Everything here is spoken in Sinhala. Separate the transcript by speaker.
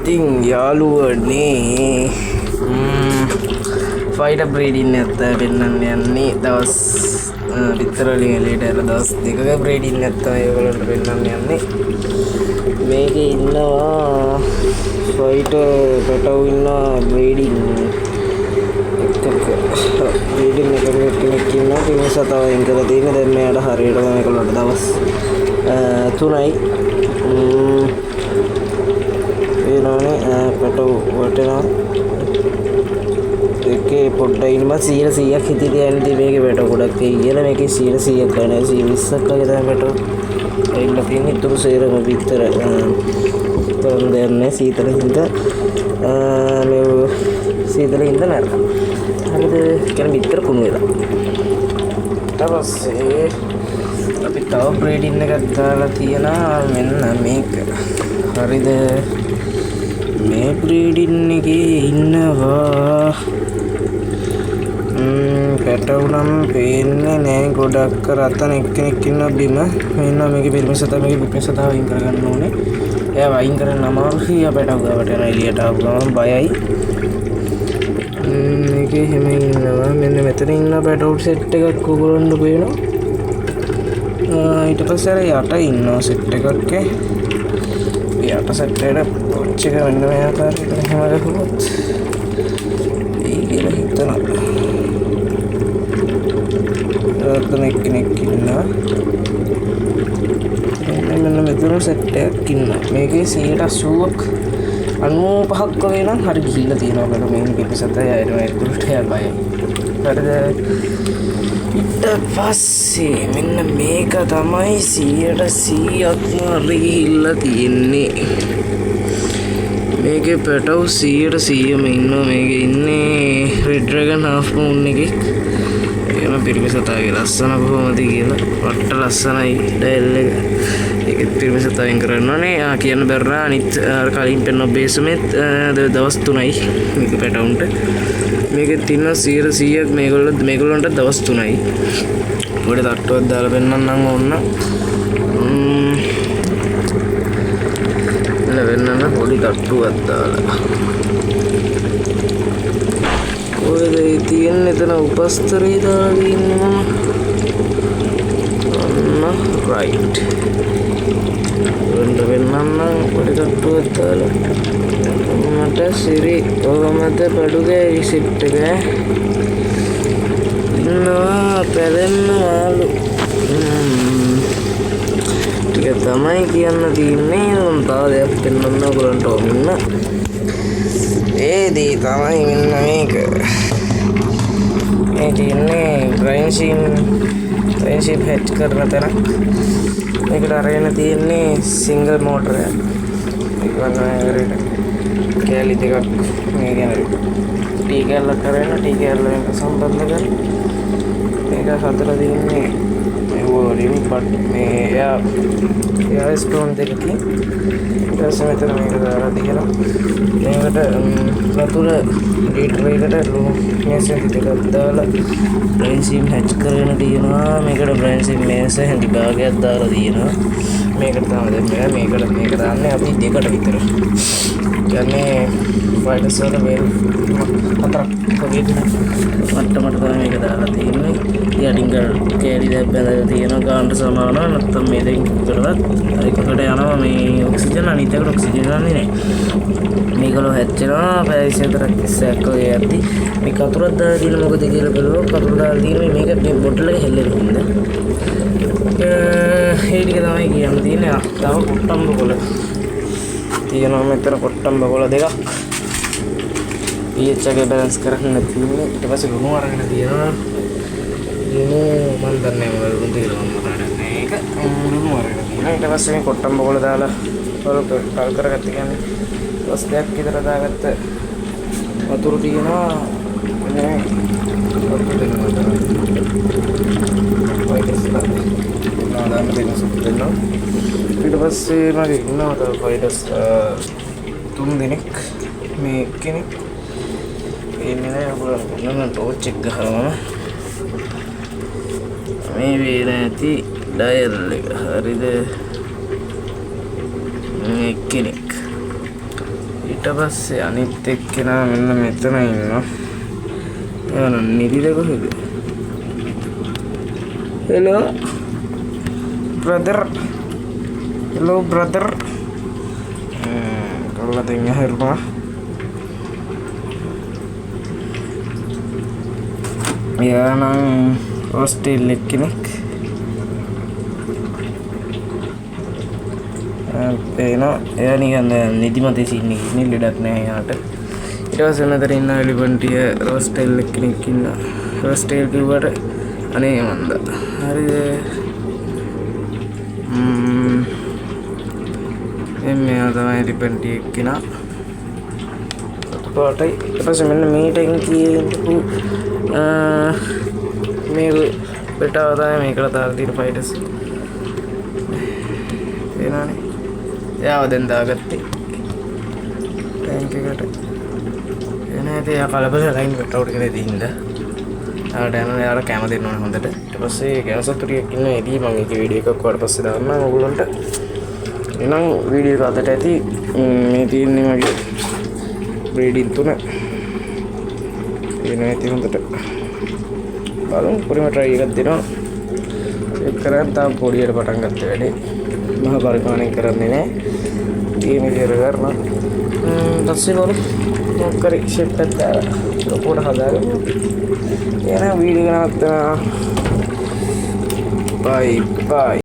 Speaker 1: ඉතින් යාළුවනේ ෆයිටර් බ්‍රීඩින් නැත්ත පෙන්වන්න යන්නේ දවස් විතර වලින් එළියට ඇවිල්ලා දවස් දෙකක බ්‍රීඩින් නැත්ත ඒගොල්ලන්ට පෙන්වන්න යන්නේ. මේකේ ඉන්නවා ෆයිටර් පැටව් ඉන්නවා බ්‍රීඩින් බ්‍රීඩින් එකක් ඉන්නවා. ඒ නිසා තව අයින් කරලා තියෙන්නේ. දැන් මෙයාට හරියටම මේකලට දවස් 3යි වෙනවනේ පැටව් වටනවා. ඒකේ පොඩ්ඩක් ඉන්නම 100ක් හිතේ තියන්නේ මේකේ පැටව් ගොඩක් එයි කියලා. මේකේ 100ක් ගන්න 120ක් වගේ තමයි පැටව් එන්න තියෙන්නේ. ඊටු සේරම විතර තරම් දෙන්නේ සීතල හින්දා මේ සීතල හින්දා නෑ. හරිද? කියන විතර කුණු වෙලා. ඊට පස්සේ අපි තව බ්‍රීඩින් එකක් දාලා තියෙනවා. මෙන්න මේක. හරිද? මේ බ්‍රීඩින් එකේ ඉන්නවා පැටව් නම් පේන්නේ නෑ. ගොඩක් රතන එක්කෙනෙක් ඉන්නවා බිම. මෙන්න මේකේ පිරිමිසතා මේකේ පිරිමිසතාව වයින් කරගන්න ඕනේ. එයා වයින් කරන්න අමාරුයි. යා පැටව් ගාවට යන එළියට ආව ගමන් බයයි. මේකේ හැම ඉන්නවා. මෙන්න මෙතන ඉන්න පැටව් සෙට් එකක් ඕගොල්ලන්ට පේනවා. ඊට පස්සේ අර යට ඉන්නවා සෙට් එකක්. යට සෙට් එකට පොච් එක වෙන්න මේ ආකාරයට එහෙම ගහුවොත් ඒ කියලා හිතනවා. රතන එක්කෙනෙක් ඉන්නවා. මෙන්න මෙතන සෙට් එකක් ඉන්නවා. මේකේ 180ක් 95ක් වගේ නම් හරි ගිහිල්ලා තියෙනවා. බලමු මේ පිටසත යනවා ඒකට බයයි. හරිද? ඊට පස්සේ මෙන්න මේක තමයි 100%ක්ම හරි ගිහිල්ලා තියෙන්නේ. මේකේ පැටව් 100%ම ඉන්නවා. මේකේ ඉන්නේ රෙඩ් ඩ්‍රැගන් හාෆ් මූන් එකෙක්. ඒකම පිරිමිසතාවගේ ලස්සන කොහොමද කියලා. වට්ට ලස්සනයි ඩයල් එක. ඒකෙත් පිරිමිසතාවෙන් කරනවානේ. කියන්න බැරනා අනිත් කලින් පෙන්න බේසමෙත් දවස් 3යි මේක පැටවුන්ට. මේකෙත් ඉන්න 100%ක් මේගොල්ලන්ට දවස් 3යි. පොඩි තට්ටුවක් දාලා පෙන්නන්නම් ඕන්න. වෙන්නන්න පොඩි තට්ටුවක් දාලා. ඔයද තියෙන්නේ එතන උපස්තරේ දාලා තියෙන්නේ මම. ඔන්න රයිට්. වෙන්නන්න පොඩි තට්ටුවක් දාලා. මට සිරි කොහමද බඩුගේ රිසිප්ට් එක ඉන්නවා පැලෙන්නවාලු. ටික තමයි කියන්න තියෙන්නේ. මම තව දෙයක් පෙන්වන්න ඔයගොල්ලන්ට ඕන්න. ඒදී තමයි මෙන්න මේක. මේ තියෙන්නේ බ්‍රයින්ෂීම් හැච් කරන තැනක්. මේකට අරගෙන තියෙන්නේ සිංගල් මෝටර් එකක්. ඒක වගේ කෑලි දෙකක් මේ කියන්නේ ටී කෑල්ල කරගෙන ටී කෑල්ල එක සම්බන්ධ කරලා මේක හතර දෙන්නේ මේ වෝලියම් බට් මේ එයා ස්පූන් දෙකකින් ඊට පස්සේ මෙතන මේක දාලා තියලා මේකට වතුර ලීටර් එකකට මේසෙන් ටිකක් දාලා බ්‍රයින්සීම් හැච් කරගෙන තියෙනවා. මේකට බ්‍රයින්සීම් මේස හැඳි භාගයක් දාලා තියෙනවා. මේකට තමයි දැන් මේක දාන්නේ අපි දෙකට විතර. කියන්නේ ෆයිටර්ස් වල වේල් හතරක් වගේ මට්ටමට තමයි මේක දාලා තියෙන්නේ. යටින් කෑලි දෙකක් බැඳලා තියෙනවා. ගානට සමානව නැත්නම් මේ දෙකකට එකකට යනවා මේ ඔක්සිජන් අනිත් එකට ඔක්සිජන් යන්නේ නැහැ. මේකලෝ හැච්චෙනවා පැය 24ක් ඉස්සෙක් වගේ යද්දි මේ කතුරක් දාලා තියෙන මොකද කියලා බලුවා. කතුර දාලා තියෙන්නේ මේක මේ බොටල් එක හෙල්ලෙන්න හින්දා. ඒ ටික තමයි කියන්න තියෙන්නේ. තව කොට්ටම්බ කොළ තියෙනවා මෙතන කොට්ටම්බ කොළ දෙකක්. pH එක බැලන්ස් කරන්න තියෙන්නේ. ඊට පස්සේ ලුණු අරගෙන තියෙනවා. ලුණු මන් දන්නේ මොකද ලුණු කියලා මම මතක නැහැ. ඒක ලුණු අරගෙන තියෙනවා. ඊට පස්සේ මේ කොට්ටම්බ කොළ දාලා කල් කරගත්ත කියන්නේ දවස් දෙකක් විතර දාගත්ත වතුර තියෙනවා. මේ වතුර දෙනවා. දෙනවා. ඊට පස්සේ මගේ ඉන්නවා තව ෆයිටර්ස් 3 දෙනෙක්. මේ කෙනෙක් ඉන්නේ නෑ. ඔයගොල්ලෝ ටෝච් එක ගහනවා. මේ වේල ඇති ඩයල් එක. හරිද? මේ කෙනෙක් ඊට පස්සේ අනිත් එක්කෙනා මෙන්න මෙතන ඉන්නවා. එයාලා නිදිද කොහෙද? Hello brother. Kalau tengah rumah ya nang hostel klinik peno ya ni kan nidimati sini ini lihat nih ada itu sana dari na libanti hostel klinik inna hostel keluar aneh manda hari එමේ තමයි රිබන්ටි එක්කිනා පාටයි ඊට පස්සේ මෙන්න මීටෙන් කියපු මේ බෙටාව තමයි මේකට දාලා තියෙන ෆයිටර්ස් එනනේ එයාව දැන් දාගත්තේ ටැංක් එකට එනේ ඉතින් යා කලබල ලයින් වෙට් අවුට් කරේ දින්ද ආට යනවා යාර කැම දෙන්න ඕනේ හොඳට ඊට පස්සේ කැමසතුරියක් ඉන්න එදී මම මේක වීඩියෝ එකක් වඩ පස්සේ දාන්නම් ඔයගොල්ලන්ට එනම් වීඩියෝ එක අදට ඇති මේ තියෙන්නේ මගේ බ්‍රීඩින් 3 එන ඇති හොඳට බලමු පොඩිම try එකක් දෙනවා ඒක කරන් තාම පොඩියට පටන් ගත්ත වැඩේ මහ පරිමාණයෙන් කරන්නේ නැහැ ගේම් එක කරනවා ඊපස්සේ බලමු මොකරි ෂෙප් එකක් දාලා ලොකෝට හදාගමු එන වීඩියෝ එක නවත්තනවා bye